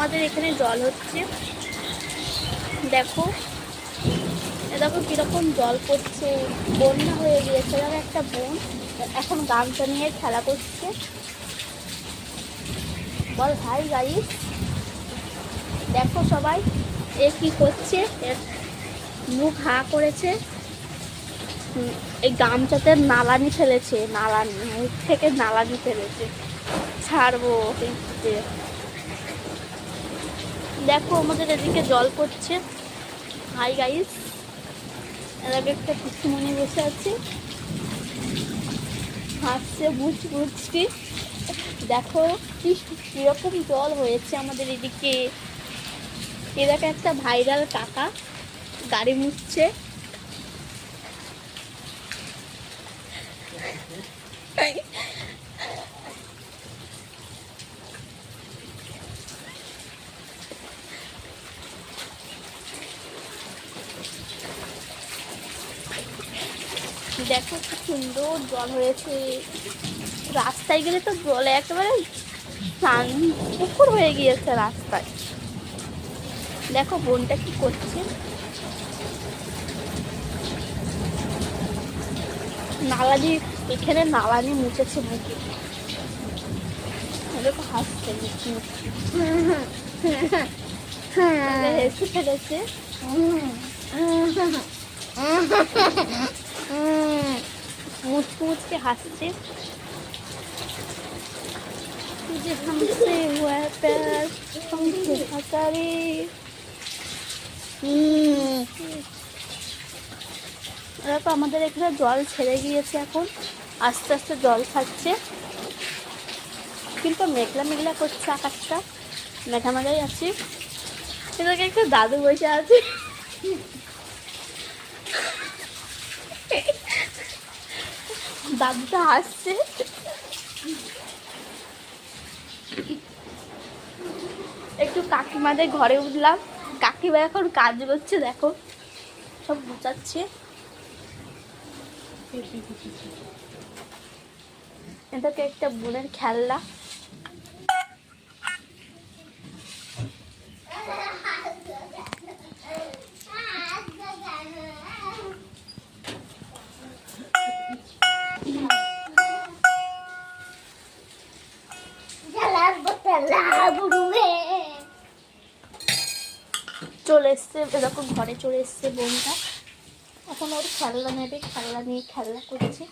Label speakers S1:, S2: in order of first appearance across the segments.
S1: আমাদের এখানে জল হচ্ছে, দেখো দেখো কিরকম জল পড়ছে, বন্যা হয়ে গিয়েছে। দেখো একটা বোন এখন গামছা নিয়ে খেলা করছে। বল হাই গাইস, দেখো সবাই এ কি করছে, এর মুখ হা করেছে। এই গামছাতে নালানি ফেলেছে, নালানি মুখ থেকে নালানি ফেলেছে। ছাড়বো দেখো আমাদের এদিকে জল পড়ছে। হাই গাইস, এলাকা একটা পিসিমণি বসে আছে, হাসছে মুচকি মুচকি। দেখো কিরকম জল হয়েছে আমাদের এদিকে। এলাকা একটা ভাইরাল কাকা গাড়ি মুছছে। দেখো কি সুন্দর জল হয়েছে। রাস্তায় গেলে তো জলে একেবারে পুকুর হয়ে গিয়েছে রাস্তায়। দেখো বোনটা কি করছে, নালানি, এখানে নালানি মুছেছে মুখে। দেখো হাসছে মুচকি মুচকি, হেসে ফেলেছে। মুচকি মুচকি হাসছে। तुझे हमसे हुआ है प्यार, हमसे हंसारे। দেখো আমাদের এখানে জল ছেড়ে গিয়েছে, এখন আস্তে আস্তে জল ছাড়ছে, কিন্তু মেঘলা মেঘলা করছে আকাশটা, মেঘা মেঘাই আছি। এটাকে একটা দাদু বসে আছে, দাদুটা হাসছে। একটু কাকিমাদের ঘরে উঠলাম, কাকিমা এখন কাজ করছে, দেখো সব গুছাচ্ছে। এটাকে একটা বোনের খেলনা। চলে এসছে, এরকম ঘরে চলে এসছে বোনটা, এখন ওর খেলনা নেবে, খেলনা নিয়ে খেলনা করছে।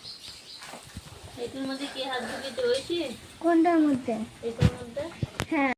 S1: এটার মধ্যে কে হাত ঢুকিয়ে রয়েছে? কোনটার মধ্যে? এটার মধ্যে, হ্যাঁ।